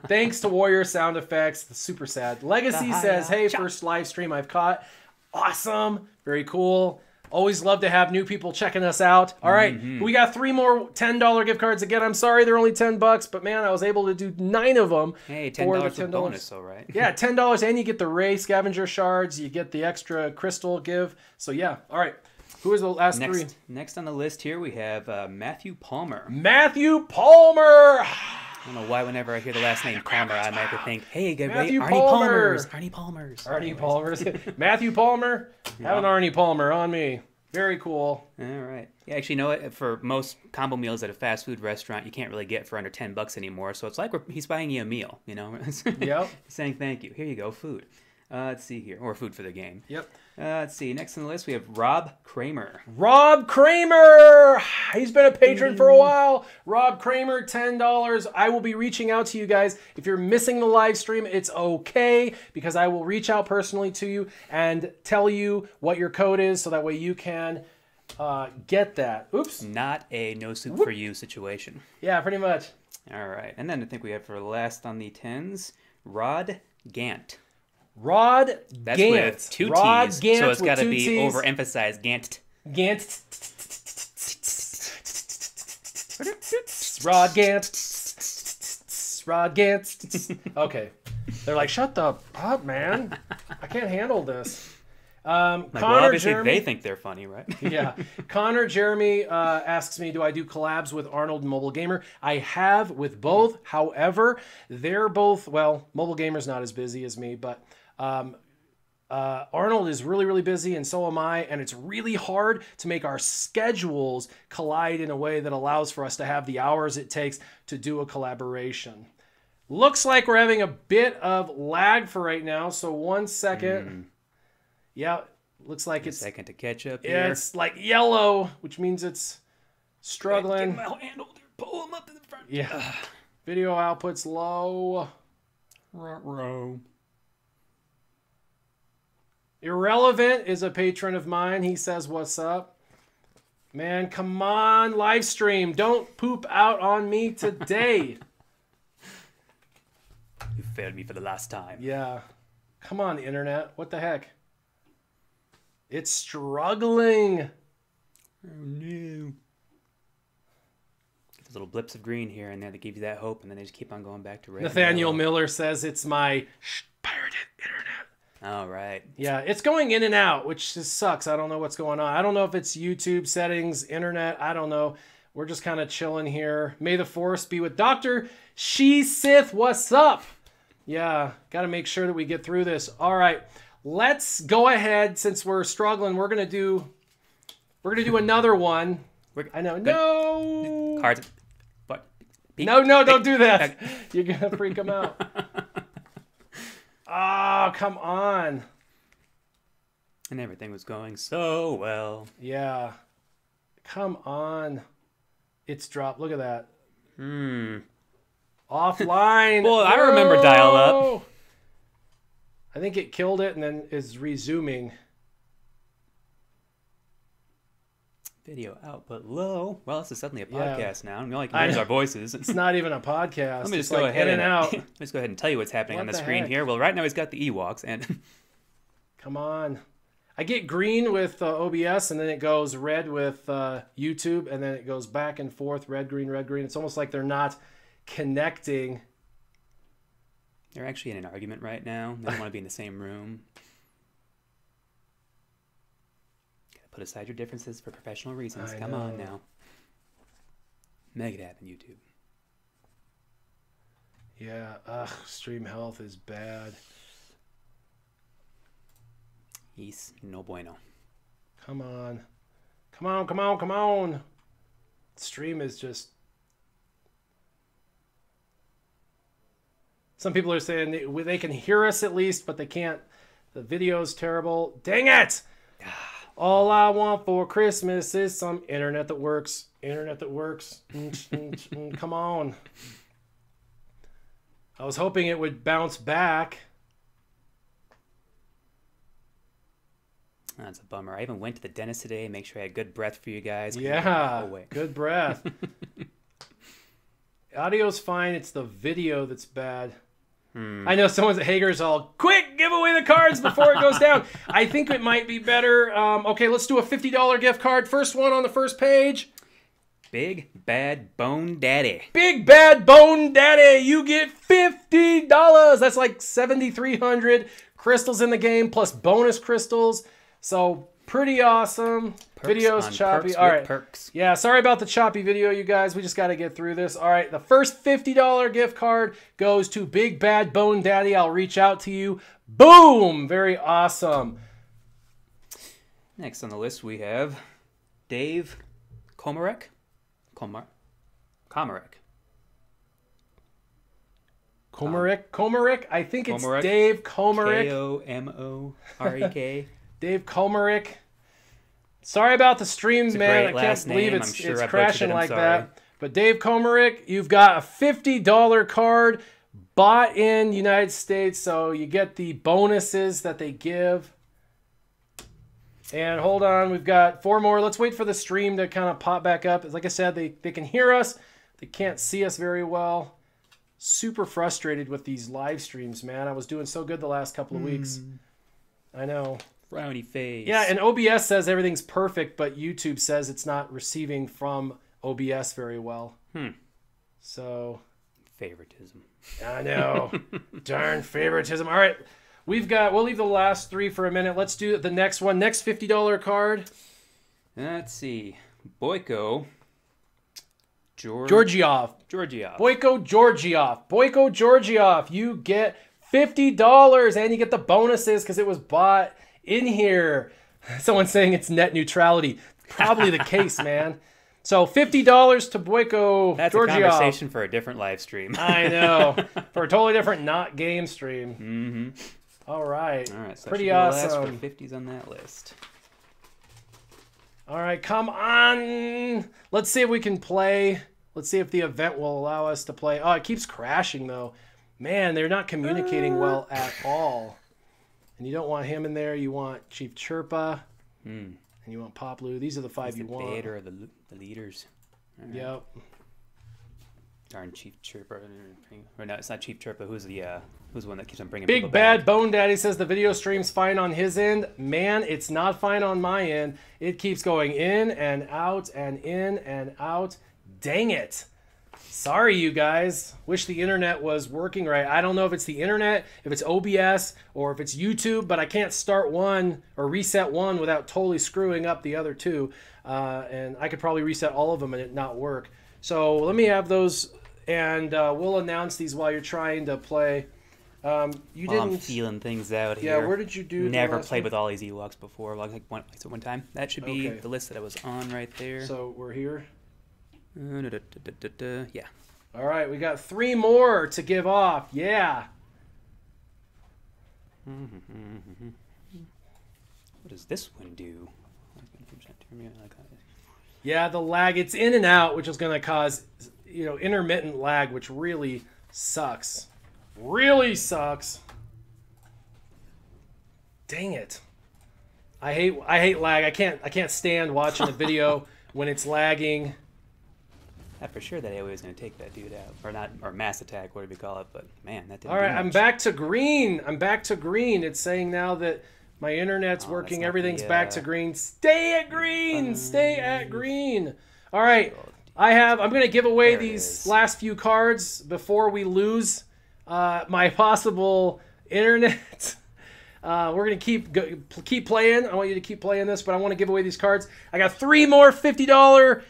Thanks to Warrior sound effects. Super sad. Legacy says, hey, first live stream I've caught. Awesome. Very cool. Always love to have new people checking us out. All right, we got 3 more $10 gift cards. Again, I'm sorry they're only $10, but man, I was able to do 9 of them. Hey, $10 for bonus, though, right? Yeah, $10, and you get the Ray scavenger shards. You get the extra crystal give. So yeah, all right. Who is the last 3? Next on the list here, we have Matthew Palmer. Matthew Palmer! I don't know why whenever I hear the last name Palmer, I might think, hey, good Matthew Arnie Palmer. Palmer's. Arnie Palmer's. Matthew Palmer. Have an Arnie Palmer on me. Very cool. All right. Yeah, actually, you know what? For most combo meals at a fast food restaurant, you can't really get for under $10 anymore. So it's like he's buying you a meal, you know? Yep. Saying thank you. Here you go, food. Let's see here. Or food for the game. Yep. Let's see. Next on the list, we have Rob Kramer. Rob Kramer! He's been a patron for a while. Rob Kramer, $10. I will be reaching out to you guys. If you're missing the live stream, it's okay, because I will reach out personally to you and tell you what your code is so that way you can get that. Oops. Not a no soup for you situation. Yeah, pretty much. All right. And then I think we have for last on the 10s, Rod Gant. Rod That's Gant. with two Rod T's, Gant so it's with got to two be T's. overemphasized. Gant. Gant. Rod Gant. Rod Gant. Okay. They're like, shut the up, man. I can't handle this. Like, Connor, well, obviously Jeremy, they think they're funny, right? yeah. Connor Jeremy asks me, do I do collabs with Arnold and Mobile Gamer? I have with both. However, they're both, well, Mobile Gamer's not as busy as me, but Arnold is really, really busy, and so am I, and it's really hard to make our schedules collide in a way that allows for us to have the hours it takes to do a collaboration. Looks like we're having a bit of lag for right now, so 1 second. Yeah, looks like it's... A second to catch up Yeah, here. it's like yellow, which means it's struggling. Get my handle there. Pull him up to the front. Yeah. Video output's low. Row. Irrelevant is a patron of mine. He says, what's up? Man, come on, live stream. Don't poop out on me today. You failed me for the last time. Yeah. Come on, internet. What the heck? It's struggling. Oh, no. Get those little blips of green here and there that give you that hope, and then they just keep on going back to red. Nathaniel Miller says it's my pirated internet. All right. Yeah, it's going in and out, which just sucks. I don't know what's going on. I don't know if it's YouTube settings, internet. I don't know. We're just kind of chilling here. May the force be with Dr. She-Sith. What's up? Yeah, got to make sure that we get through this. All right, let's go ahead. Since we're struggling, we're gonna do another one. I know. No. Cards. What? No, don't do that. You're gonna freak them out. Oh, come on. And everything was going so well. Yeah. Come on. It's dropped. Look at that. Offline. Well, I remember dial-up. I think it killed it and then is resuming. Video output low. Well, this is suddenly a Yeah. podcast now. And we only can use our voices. It's not even a podcast. Let me just It's go like ahead in and out. Let's go ahead and tell you what's happening What on the the screen heck? here. Well, right now he's got the Ewoks, and Come on. I get green with OBS, and then it goes red with YouTube, and then it goes back and forth, red, green, red, green. It's almost like they're not connecting. they're actually in an argument right now. They don't want to be in the same room. Gotta put aside your differences for professional reasons. Come on now. Make it happen, YouTube. Yeah, stream health is bad. He's no bueno. Come on. Come on, come on, come on. Stream is just... Some people are saying they can hear us at least, but they can't. The video's terrible. Dang it! All I want for Christmas is some internet that works. Internet that works. Come on. I was hoping it would bounce back. That's a bummer. I even went to the dentist today and make sure I had good breath for you guys. Yeah, Oh, wait. good breath. Audio's fine. It's the video that's bad. I know someone's at Hager's all, quick, give away the cards before it goes down. I think it might be better. Okay, let's do a $50 gift card. First one on the first page. Big Bad Bone Daddy. Big Bad Bone Daddy, you get $50. That's like 7,300 crystals in the game plus bonus crystals. So pretty awesome. Video's choppy. All right. Perks. Yeah, sorry about the choppy video, you guys. We just got to get through this. All right, the first $50 gift card goes to Big Bad Bone Daddy. I'll reach out to you. Boom! Very awesome. Next on the list we have Dave Komarek. Komarek. Komarick? I think it's Komarek. Dave Komarick. Komorek. Dave Komarick. Sorry about the stream, man. I can't believe name. it's I'm sure I butchered crashing it. I'm like sorry. that. But Dave Komarick, you've got a $50 card bought in United States, so you get the bonuses that they give. And hold on, we've got 4 more. Let's wait for the stream to kind of pop back up. Like I said, they can hear us. They can't see us very well. super frustrated with these live streams, man. I was doing so good the last couple of weeks. I know. Frowny face. Yeah, and OBS says everything's perfect, but YouTube says it's not receiving from OBS very well. So favoritism. I know. Darn favoritism. All right. We'll leave the last 3 for a minute. Let's do the next one. Next $50 card. Let's see. Boyko. Georgiev. Boyko Georgiev. You get $50 and you get the bonuses because it was bought in here. Someone's saying it's net neutrality. Probably the case, man. So $50 to Boyko That's Georgiev. a conversation for a different live stream. I know. For a totally different not game stream. All right. So pretty awesome. Last for 50s on that list. All right, come on. Let's see if we can play. Let's see if the event will allow us to play. Oh, it keeps crashing, though. Man, they're not communicating well at all. And you don't want him in there. You want Chief Chirpa. And you want Poplu. These are the 5 you want. The beta or the leaders. Right. Yep. Darn Chief Chirpa. Or no, it's not Chief Chirpa. Who's the one that keeps on bringing Big people Bad back? Bone Daddy says the video stream's fine on his end. Man, it's not fine on my end. It keeps going in and out and in and out. Dang it. Sorry, you guys. Wish the internet was working right. I don't know if it's the internet, if it's OBS, or if it's YouTube, but I can't start one or reset one without totally screwing up the other two. And I could probably reset all of them and it not work. So let me have those, and we'll announce these while you're trying to play. You didn't. I'm feeling things out here. Yeah, where did you do? Never played with all these Ewoks before. Like one time. That should be Okay. the list that I was on right there. So we're here. Yeah. All right, we got 3 more to give off. Yeah. What does this one do? Yeah, the lag. It's in and out, which is going to cause, intermittent lag, which really sucks. Really sucks. Dang it. I hate lag. I can't stand watching a video when it's lagging. For sure that AoE was going to take that dude out. Or not, or mass attack, whatever you call it. But man, that didn't All right, do much. I'm back to green. It's saying now that my internet's working. Everything's back to green. Stay at green. Stay at green. All right. I'm going to give away these last few cards before we lose my possible internet. We're going to keep playing. I want you to keep playing this, but I want to give away these cards. I got 3 more $50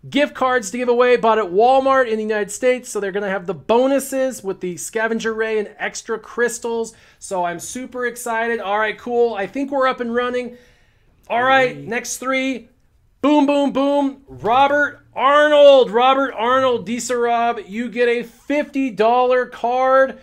gift cards to give away, bought at Walmart in the United States. So they're going to have the bonuses with the scavenger ray and extra crystals. So I'm super excited. All right, cool. I think we're up and running. All right, next 3. Boom, boom, boom. Robert Arnold, D-Sarab, you get a $50 card.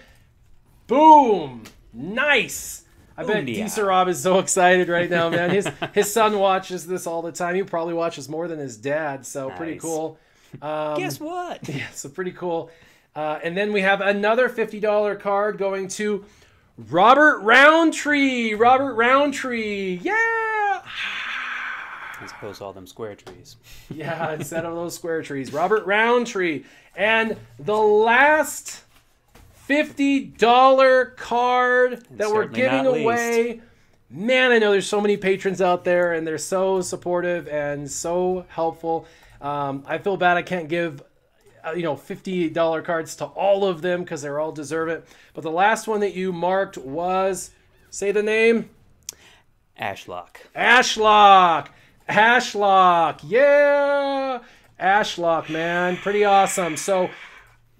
Boom. Nice. I bet D-Sarab is so excited right now, man. His son watches this all the time. He probably watches more than his dad, so pretty cool. Guess what? Yeah, so pretty cool. And then we have another $50 card going to Robert Roundtree. Yeah! As opposed to all them square trees. Yeah, instead of those square trees. Robert Roundtree. And the last $50 card that we're giving away. Man, I know there's so many patrons out there, and they're so supportive and so helpful. I feel bad I can't give $50 cards to all of them because they're all deserve it. But the last one that you marked was, say the name? Ashlock. Yeah! Ashlock, man. Pretty awesome. So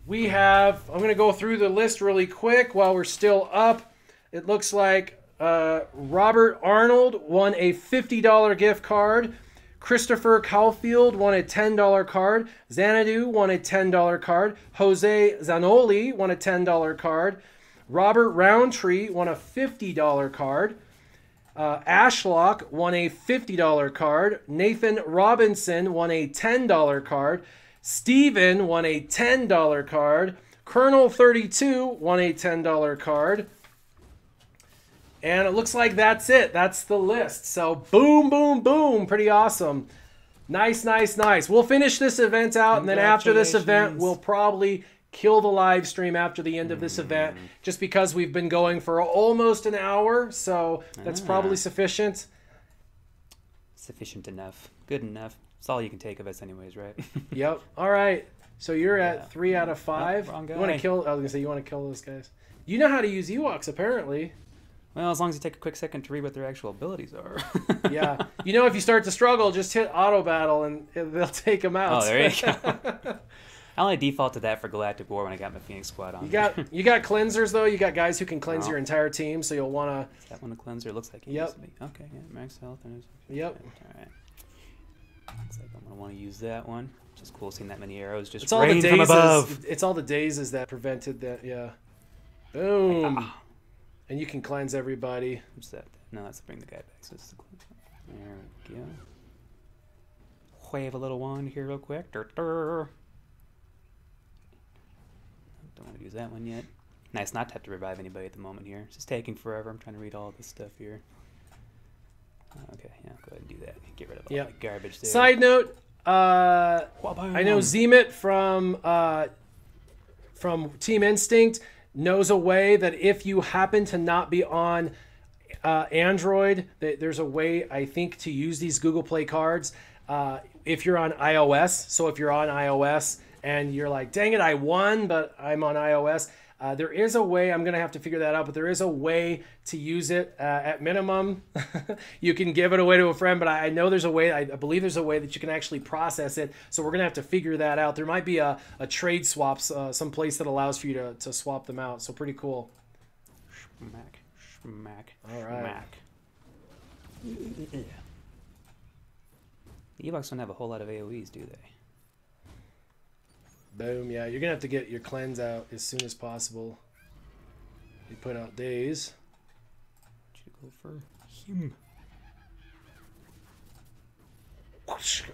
we have, I'm going to go through the list really quick while we're still up. It looks like Robert Arnold won a $50 gift card. Christopher Caulfield won a $10 card. Xanadu won a $10 card. Jose Zanoli won a $10 card. Robert Roundtree won a $50 card. Ashlock won a $50 card. Nathan Robinson won a $10 card. Steven won a $10 card. Colonel 32 won a $10 card. And it looks like that's it. That's the list. So boom, boom, boom. Pretty awesome. Nice. We'll finish this event out, and then after this event, we'll probably kill the live stream after the end of this event, just because we've been going for almost an hour, so that's probably sufficient. Sufficient enough. Good enough. It's all you can take of us anyways, right? Yep. All right. So you're at 3 out of 5. Oh, wrong guy. You want to kill? I was gonna say you want to kill those guys. You know how to use Ewoks, apparently. Well, as long as you take a quick second to read what their actual abilities are. Yeah. You know, if you start to struggle, just hit auto battle and they'll take them out. Oh, there you go. I only default to that for Galactic War when I got my Phoenix Squad on. You got cleansers though. You got guys who can cleanse your entire team, so you'll want to. Is that one a cleanser? It looks like it Yep. used to be. Okay, yeah, max health. And Yep. All right. Looks like I'm gonna want to use that one. Just cool seeing that many arrows just It's all the rain from above. It's all the dazes that prevented that. Yeah. Boom. And you can cleanse everybody. What's that? No, that's to bring the guy back. So it's the cleanse. There we go. Wave a little wand here real quick. Don't want to use that one yet. Nice not to have to revive anybody at the moment here. It's just taking forever. I'm trying to read all this stuff here. Okay, yeah, go ahead and do that. Get rid of all that garbage there. Side note, I know Zemet from Team Instinct knows a way that if you happen to not be on Android, there's a way, I think, to use these Google Play cards if you're on iOS. So if you're on iOS and you're like, dang it, I won, but I'm on iOS. There is a way, I'm going to have to figure that out, but there is a way to use it at minimum. You can give it away to a friend, but I know there's a way, I believe there's a way that you can actually process it. So we're going to have to figure that out. There might be a trade swaps, some place that allows for you to swap them out. So pretty cool. Schmack. All right. The Ewoks don't have a whole lot of AoEs, do they? Boom, yeah. You're going to have to get your cleanse out as soon as possible. You put out days. You go for him.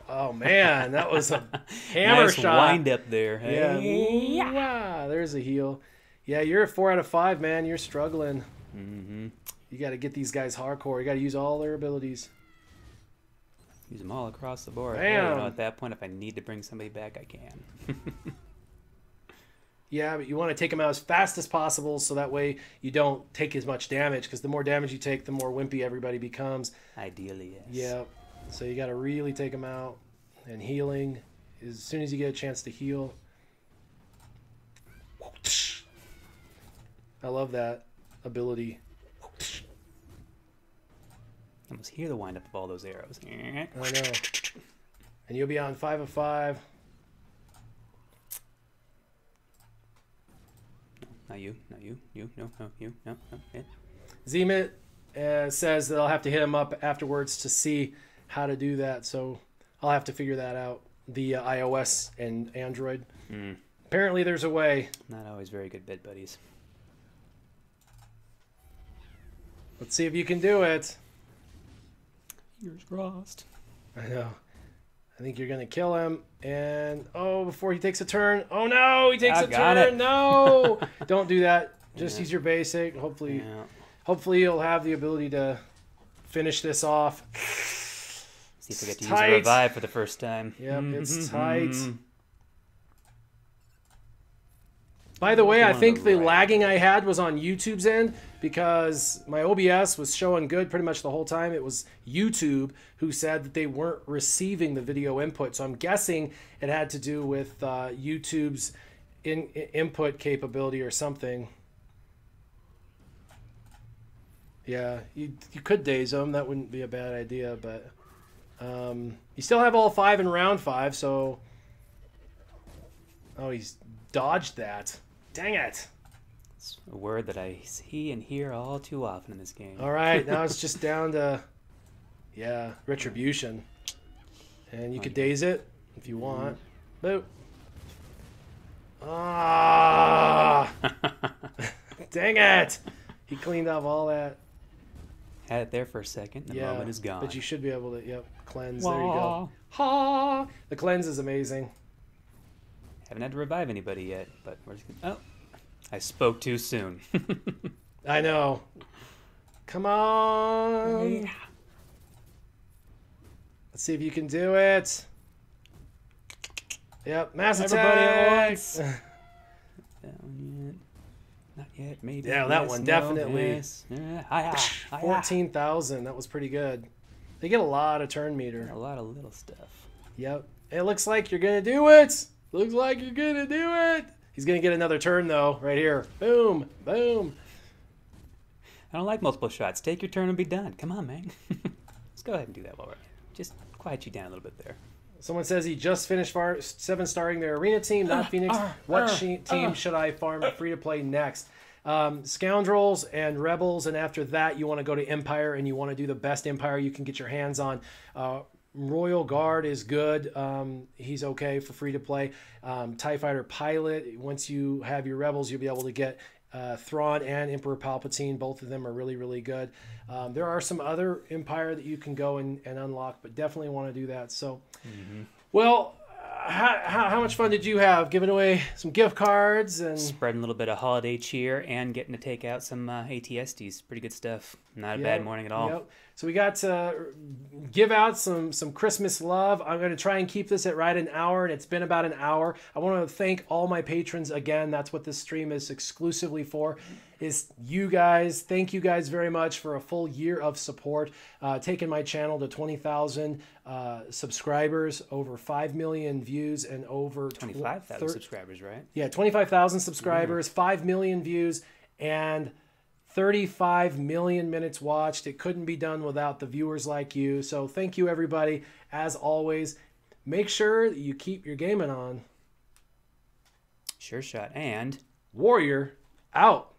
Oh, man. That was a hammer nice shot. Wind up there. Hey? Yeah. Wow, there's a heal. Yeah, you're a 4 out of 5, man. You're struggling. Mm-hmm. You got to get these guys hardcore. You got to use all their abilities. Use them all across the board. Bam. Hey, you know, at that point, if I need to bring somebody back, I can. Yeah, but you want to take them out as fast as possible so that way you don't take as much damage, because the more damage you take, the more wimpy everybody becomes. Ideally, yes. Yeah, so you got to really take them out. And healing, as soon as you get a chance to heal. I love that ability. I almost hear the wind up of all those arrows. I know. And you'll be on 5 of 5. Not you, not you, you, no, you, no, yeah. Zemet says that I'll have to hit him up afterwards to see how to do that, so I'll have to figure that out via iOS and Android. Apparently there's a way. Not always very good bed buddies. Let's see if you can do it. Fingers crossed. I know. I think you're going to kill him. And, oh, before he takes a turn. Oh, no, he takes a turn. No. Don't do that. Just use your basic. Hopefully you'll have the ability to finish this off. See if I get to use a revive for the first time. Yep, it's tight. By the way, I think the lagging I had was on YouTube's end because my OBS was showing good pretty much the whole time. It was YouTube who said that they weren't receiving the video input. So I'm guessing it had to do with YouTube's input capability or something. Yeah, you could daze them. That wouldn't be a bad idea, but you still have all 5 in round 5, so... Oh, he's dodged that. Dang it. It's a word that I see and hear all too often in this game. All right, now it's just down to, retribution. And you could daze it if you want. Boop. Ah! Dang it! He cleaned up all that. Had it there for a second, the moment is gone. But you should be able to, cleanse. Wah. There you go. Ha! The cleanse is amazing. Haven't had to revive anybody yet, but we're just gonna... Oh, I spoke too soon. I know. Come on. Yeah. Let's see if you can do it. Yep, mass attack. Everybody at once. That one yet? Not yet. Maybe. Yeah, that yes, one no, definitely. Yes. Hi-ya, hi-ya. 14,000. That was pretty good. They get a lot of turn meter. A lot of little stuff. Yep. It looks like you're gonna do it. Looks like you're gonna do it. He's gonna get another turn though, right here. Boom, boom. I don't like multiple shots. Take your turn and be done. Come on, man. Let's go ahead and do that while we're just quiet you down a little bit there. Someone says he just finished 7-starring their arena team, not Phoenix. What team should I farm free to play next? Scoundrels and Rebels, and after that you want to go to Empire, and you want to do the best Empire you can get your hands on. Royal Guard is good. He's okay for free to play. TIE Fighter Pilot, once you have your Rebels, you'll be able to get Thrawn and Emperor Palpatine. Both of them are really, really good. There are some other Empire that you can go and unlock, but definitely want to do that. So, well, how much fun did you have giving away some gift cards and spreading a little bit of holiday cheer and getting to take out some ATSTs? Pretty good stuff. Not a bad morning at all. Yep. So we got to give out some Christmas love. I'm going to try and keep this at right an hour, and it's been about an hour. I want to thank all my patrons again. That's what this stream is exclusively for, is you guys. Thank you guys very much for a full year of support, taking my channel to 20,000 subscribers, over 5 million views, and over 25,000 subscribers, right? Yeah, 25,000 subscribers, 5 million views, and 35 million minutes watched. It couldn't be done without the viewers like you. So thank you, everybody. As always, make sure that you keep your gaming on. SureShot and Warrior out.